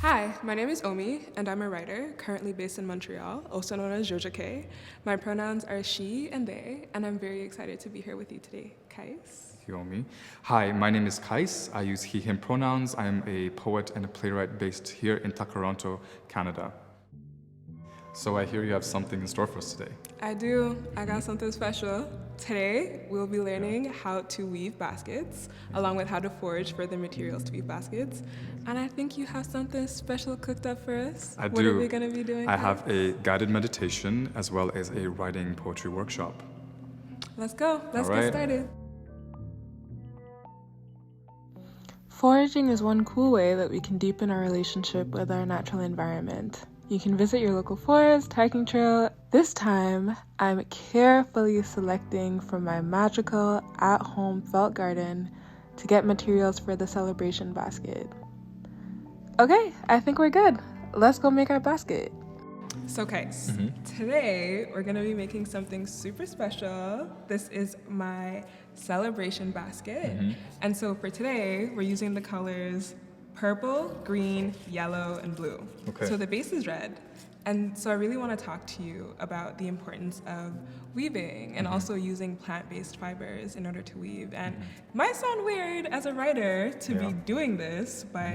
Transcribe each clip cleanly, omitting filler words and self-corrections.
Hi, my name is Omi, and I'm a writer, currently based in Montreal, also known as Joja K. My pronouns are she and they, and I'm very excited to be here with you today. Kais? Thank you, Omi. Hi, my name is Kais. I use he, him pronouns. I'm a poet and a playwright based here in Tkaronto, Canada. So I hear you have something in store for us today. I do. I got something special. Today, we'll be learning how to weave baskets, along with how to forage for the materials to weave baskets. And I think you have something special cooked up for us. I do. What are we going to be doing? I have a guided meditation as well as a writing poetry workshop. Let's go. Let's All get right. started. Foraging is one cool way that we can deepen our relationship with our natural environment. You can visit your local forest, hiking trail. This time, I'm carefully selecting from my magical at-home felt garden to get materials for the celebration basket. Okay, I think we're good. Let's go make our basket. So, Kais, today we're gonna be making something super special. This is my celebration basket. And so for today, we're using the colors purple, green, yellow, and blue. Okay. So the base is red. And so I really want to talk to you about the importance of weaving and also using plant-based fibers in order to weave. And it might sound weird as a writer to be doing this, but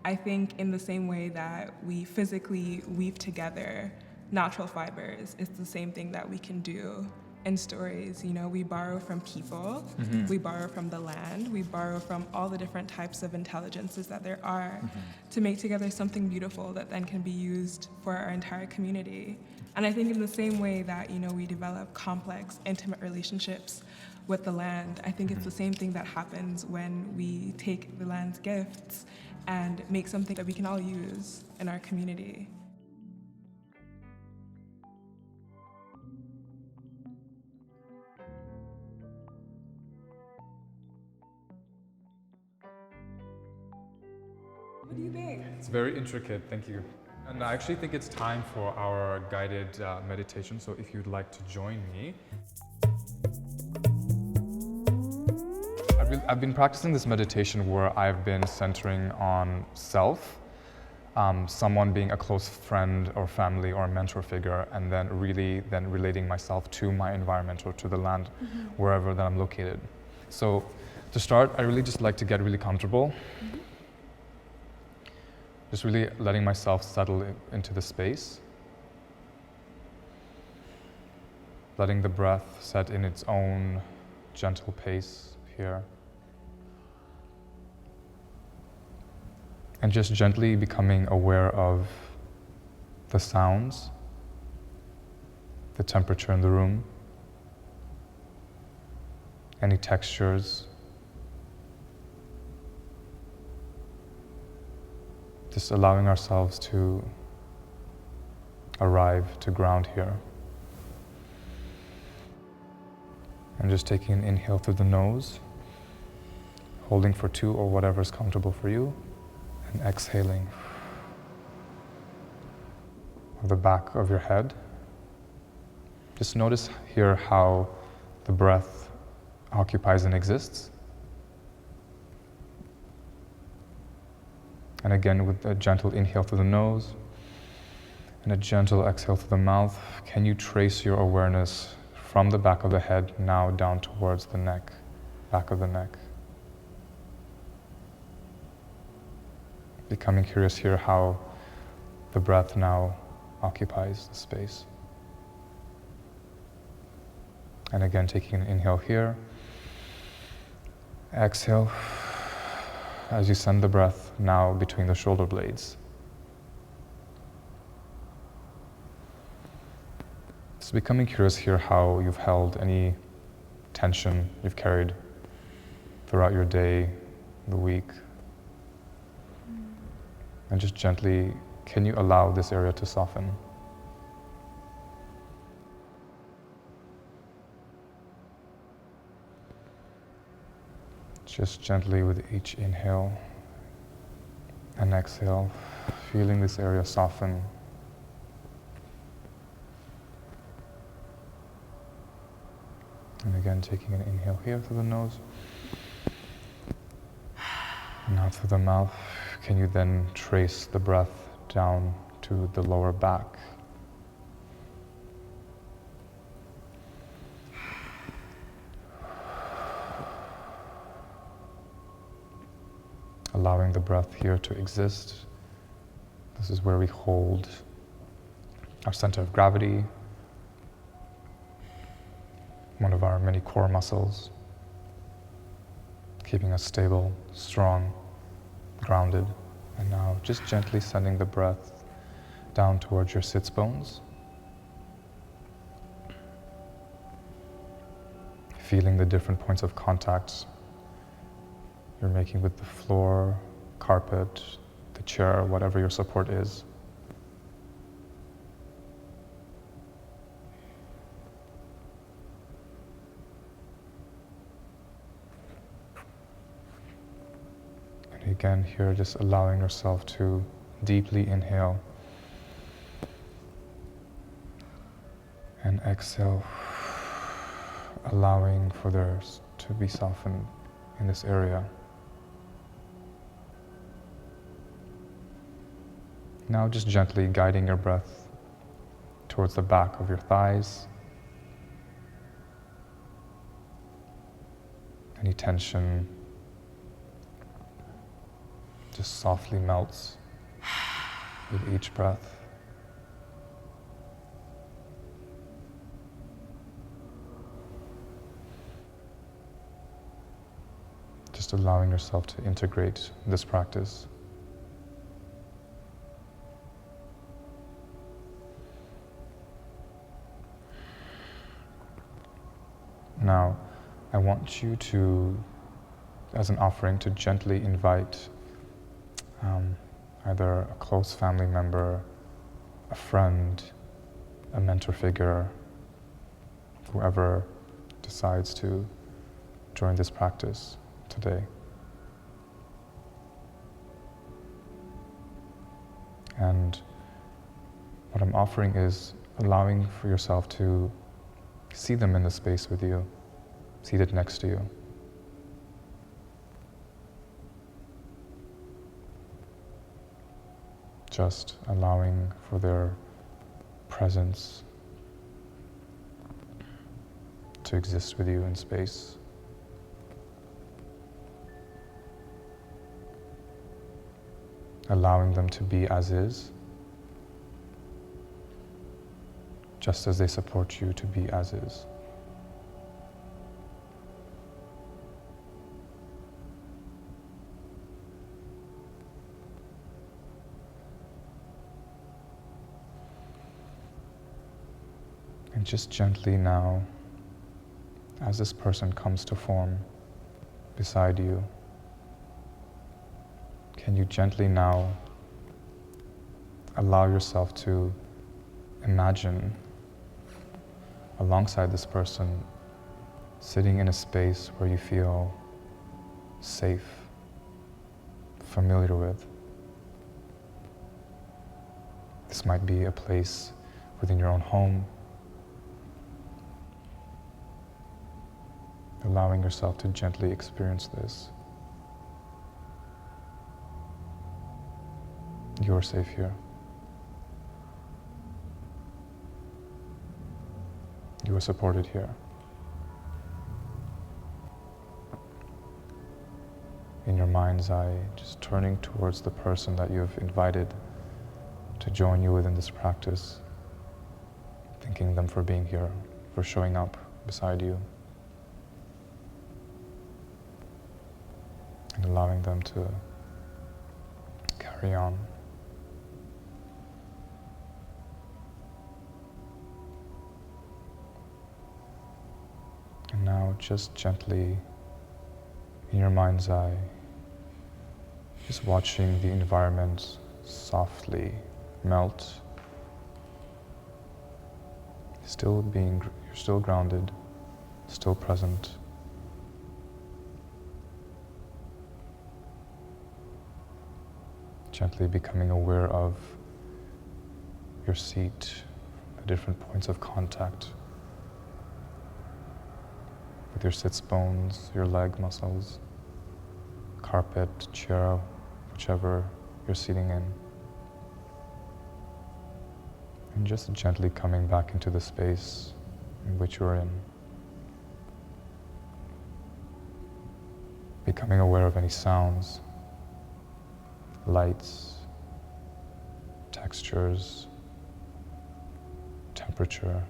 I think in the same way that we physically weave together natural fibers, it's the same thing that we can do in stories. You know, we borrow from people, we borrow from the land, we borrow from all the different types of intelligences that there are to make together something beautiful that then can be used for our entire community. And I think in the same way that, you know, we develop complex, intimate relationships with the land, I think it's the same thing that happens when we take the land's gifts and make something that we can all use in our community. What do you think? It's very intricate, thank you. And I actually think it's time for our guided meditation, so if you'd like to join me. I've been practicing this meditation where I've been centering on self, someone being a close friend or family or a mentor figure, and then relating myself to my environment or to the land, wherever that I'm located. So to start, I really just like to get really comfortable. Just really letting myself settle into the space. Letting the breath set in its own gentle pace here. And just gently becoming aware of the sounds, the temperature in the room, any textures. Just allowing ourselves to arrive, to ground here. And just taking an inhale through the nose, holding for 2 or whatever is comfortable for you, and exhaling on the back of your head. Just notice here how the breath occupies and exists. And again, with a gentle inhale through the nose and a gentle exhale through the mouth, can you trace your awareness from the back of the head now down towards the neck, back of the neck? Becoming curious here how the breath now occupies the space. And again, taking an inhale here, exhale, as you send the breath now between the shoulder blades. So becoming curious here how you've held any tension you've carried throughout your day, the week. And just gently, can you allow this area to soften? Just gently with each inhale and exhale, feeling this area soften. And again, taking an inhale here through the nose. And out through the mouth, Can you then trace the breath down to the lower back? Allowing the breath here to exist. This is where we hold our center of gravity, one of our many core muscles, keeping us stable, strong, grounded. And now just gently sending the breath down towards your sits bones. Feeling the different points of contact you're making with the floor, carpet, the chair, whatever your support is. And again, here just allowing yourself to deeply inhale and exhale, allowing for there to be softened in this area. Now just gently guiding your breath towards the back of your thighs. Any tension just softly melts with each breath. Just allowing yourself to integrate this practice. Now, I want you to, as an offering, to gently invite either a close family member, a friend, a mentor figure, whoever decides to join this practice today. And what I'm offering is allowing for yourself to see them in the space with you, seated next to you. Just allowing for their presence to exist with you in space. Allowing them to be as is, just as they support you to be as is. And just gently now, as this person comes to form beside you, can you gently now allow yourself to imagine alongside this person, sitting in a space where you feel safe, familiar with. This might be a place within your own home, allowing yourself to gently experience this. You're safe here. You are supported here. In your mind's eye, just turning towards the person that you have invited to join you within this practice, thanking them for being here, for showing up beside you, and allowing them to carry on. And now just gently, in your mind's eye, just watching the environment softly melt. You're still grounded, still present. Gently becoming aware of your seat, the different points of contact with your sits bones, your leg muscles, carpet, chair, whichever you're seating in. And just gently coming back into the space in which you're in. Becoming aware of any sounds, lights, textures, temperature.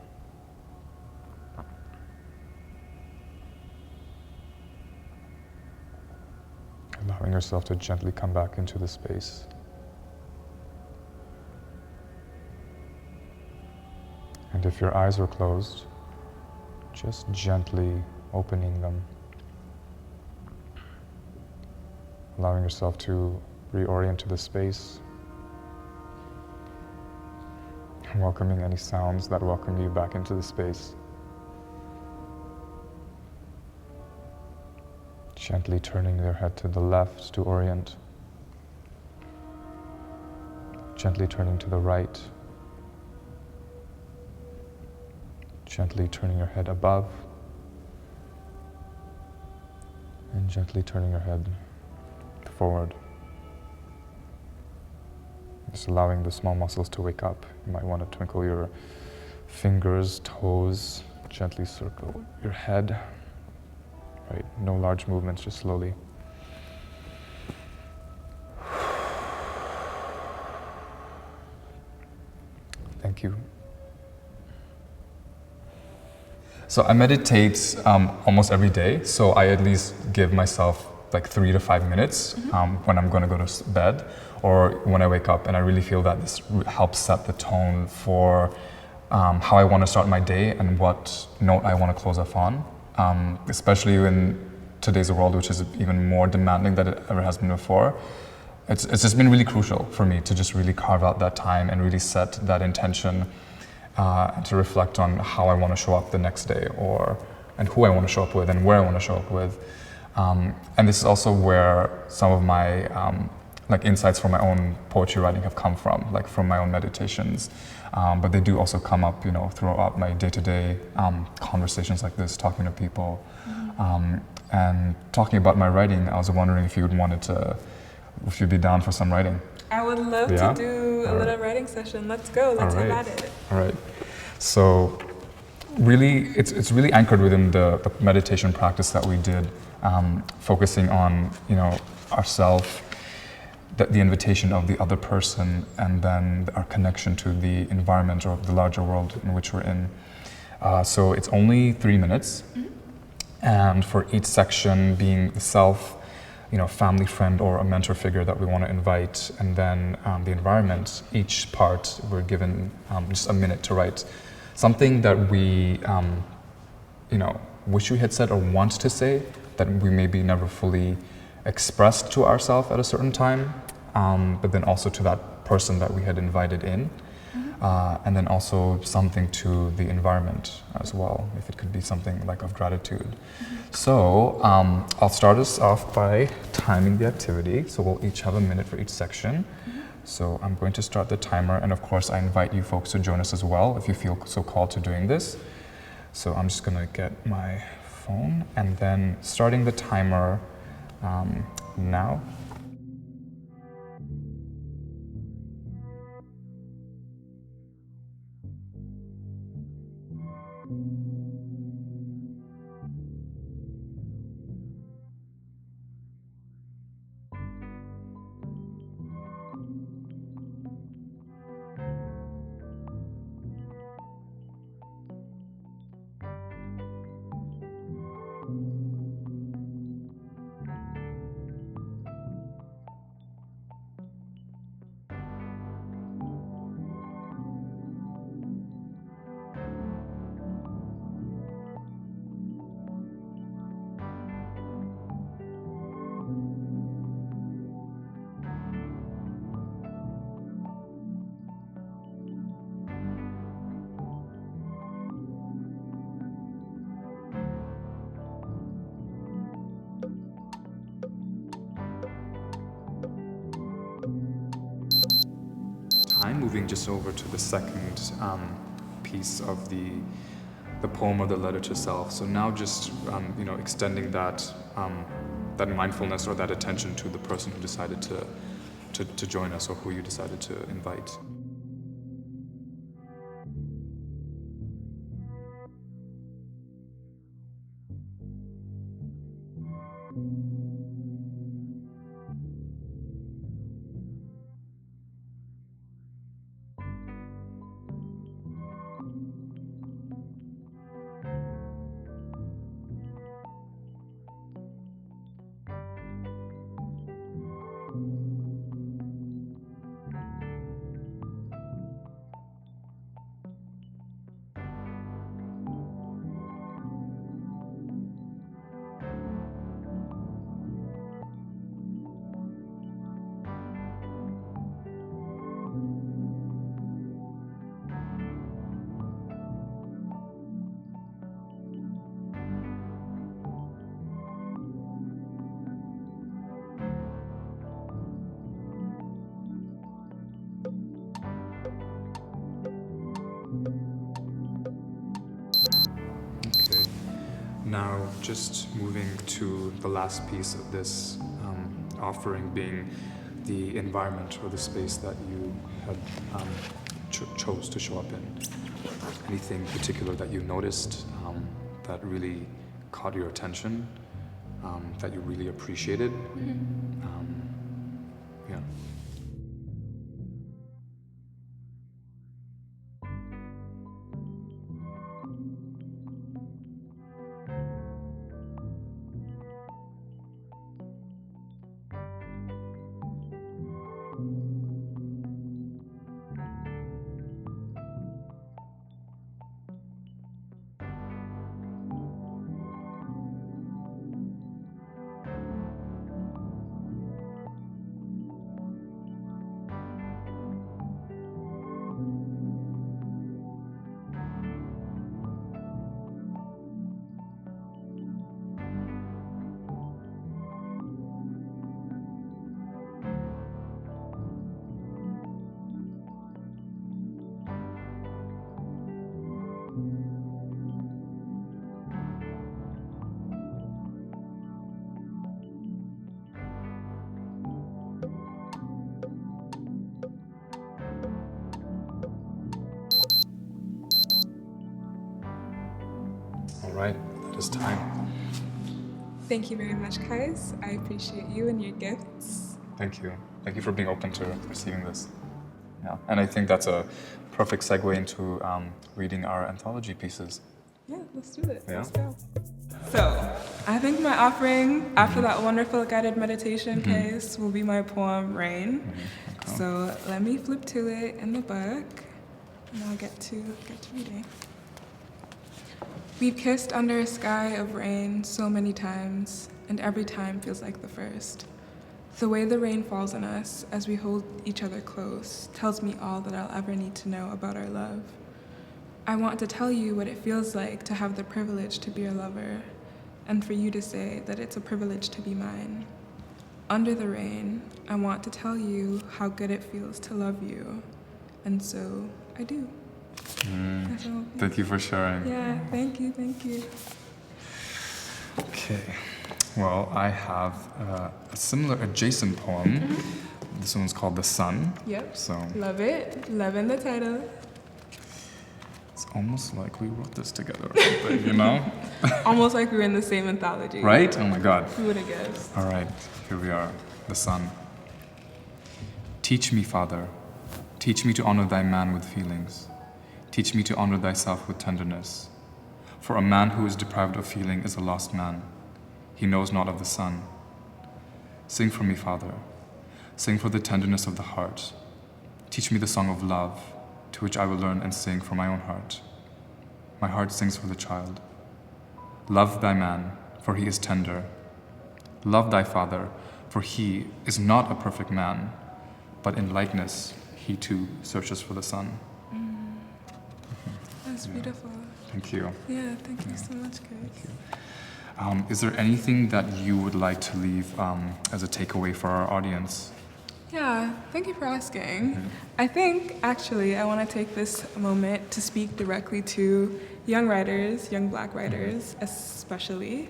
Allowing yourself to gently come back into the space. And if your eyes are closed, just gently opening them. Allowing yourself to reorient to the space. And welcoming any sounds that welcome you back into the space. Gently turning your head to the left to orient. Gently turning to the right. Gently turning your head above. And gently turning your head forward. Just allowing the small muscles to wake up. You might want to twinkle your fingers, toes, gently circle your head. Right, no large movements, just slowly. Thank you. So I meditate almost every day, so I at least give myself like 3 to 5 minutes when I'm going to go to bed or when I wake up, and I really feel that this helps set the tone for how I want to start my day and what note I want to close off on. Especially in today's world, which is even more demanding than it ever has been before. It's just been really crucial for me to just really carve out that time and really set that intention to reflect on how I want to show up the next day, and who I want to show up with and where I want to show up with. And this is also where some of my like insights from my own poetry writing have come from, like from my own meditations. But they do also come up, throughout my day-to-day conversations like this, talking to people. And talking about my writing, I was wondering if if you'd be down for some writing. I would love to do a little writing session. Let's go, let's have at it. All right. So really, it's really anchored within the meditation practice that we did, focusing on, ourself, the invitation of the other person, and then our connection to the environment or the larger world in which we're in. So it's only 3 minutes, and for each section being the self, family, friend, or a mentor figure that we want to invite, and then the environment, each part we're given just a minute to write something that we, wish we had said or want to say that we maybe never fully expressed to ourselves at a certain time, but then also to that person that we had invited in, and then also something to the environment as well, if it could be something like of gratitude. So I'll start us off by timing the activity, so we'll each have a minute for each section. So I'm going to start the timer, and of course I invite you folks to join us as well if you feel so called to doing this. So I'm just going to get my phone, and then starting the timer now. Moving just over to the second piece of the poem or the letter to self. So now just extending that that mindfulness or that attention to the person who decided to to join us, or who you decided to invite. Now, just moving to the last piece of this offering, being the environment or the space that you had chose to show up in. Anything particular that you noticed that really caught your attention, that you really appreciated? Yeah. All right, it is time. Thank you very much, Kais. I appreciate you and your gifts. Thank you. Thank you for being open to receiving this. Yeah, and I think that's a perfect segue into reading our anthology pieces. Yeah, let's do it. Yeah. Let's go. So, I think my offering after that wonderful guided meditation case will be my poem Rain. Okay. So let me flip to it in the book, and I'll get to reading. We've kissed under a sky of rain so many times, and every time feels like the first. The way the rain falls on us as we hold each other close tells me all that I'll ever need to know about our love. I want to tell you what it feels like to have the privilege to be your lover, and for you to say that it's a privilege to be mine. Under the rain, I want to tell you how good it feels to love you, and so I do. Thank you for sharing. Yeah, thank you. Okay. Well, I have a similar adjacent poem. This one's called The Sun. Yep. So Love it. Loving the title. it's almost like we wrote this together or something, you know? Almost like we were in the same anthology. Right? Oh my God. Who would have guessed? All right, here we are. The Sun. Teach me, Father. Teach me to honor thy man with feelings. Teach me to honor thyself with tenderness. For a man who is deprived of feeling is a lost man. He knows not of the sun. Sing for me, Father. Sing for the tenderness of the heart. Teach me the song of love, to which I will learn and sing for my own heart. My heart sings for the child. Love thy man, for he is tender. Love thy father, for he is not a perfect man, but in likeness he too searches for the sun. That's beautiful. Thank you. Yeah, thank you so much, guys. Is there anything that you would like to leave as a takeaway for our audience? Yeah, thank you for asking. I think, actually, I want to take this moment to speak directly to young writers, young Black writers especially.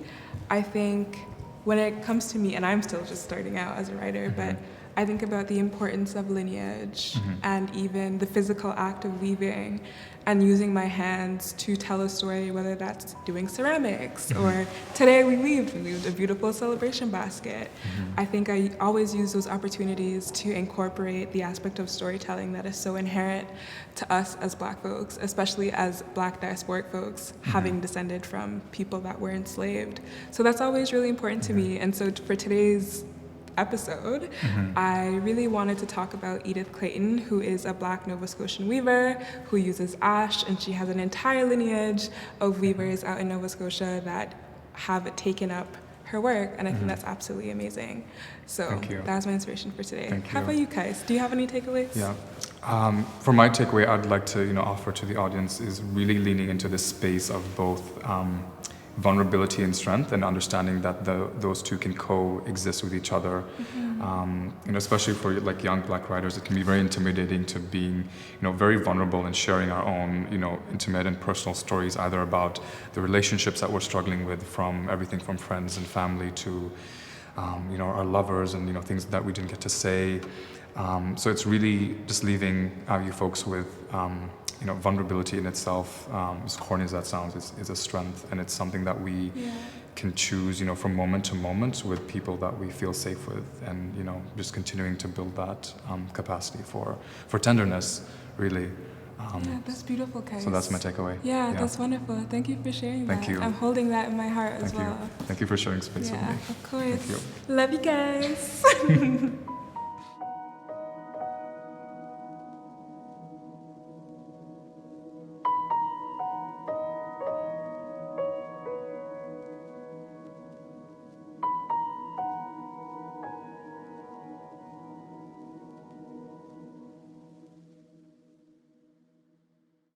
I think when it comes to me, and I'm still just starting out as a writer, but I think about the importance of lineage and even the physical act of weaving and using my hands to tell a story, whether that's doing ceramics or today we weaved a beautiful celebration basket. I think I always use those opportunities to incorporate the aspect of storytelling that is so inherent to us as Black folks, especially as Black diasporic folks, having descended from people that were enslaved. So that's always really important to me. And so for today's episode, I really wanted to talk about Edith Clayton, who is a Black Nova Scotian weaver who uses ash, and she has an entire lineage of weavers out in Nova Scotia that have taken up her work, and I think that's absolutely amazing. So that was my inspiration for today. How about you, Kais? Do you have any takeaways? Yeah. For my takeaway, I'd like to offer to the audience is really leaning into this space of both vulnerability and strength, and understanding that those two can coexist with each other. Especially for like young Black writers, it can be very intimidating to being very vulnerable and sharing our own intimate and personal stories, either about the relationships that we're struggling with, from everything from friends and family to our lovers and things that we didn't get to say. So it's really just leaving you folks with vulnerability in itself, as corny as that sounds, is a strength, and it's something that we can choose, from moment to moment with people that we feel safe with, and just continuing to build that capacity for tenderness, really. Yeah, that's beautiful, Kais. So that's my takeaway. Yeah, that's wonderful. Thank you for sharing that. Thank you. I'm holding that in my heart as well. Thank you for sharing space with me. Of course. Thank you. Love you guys.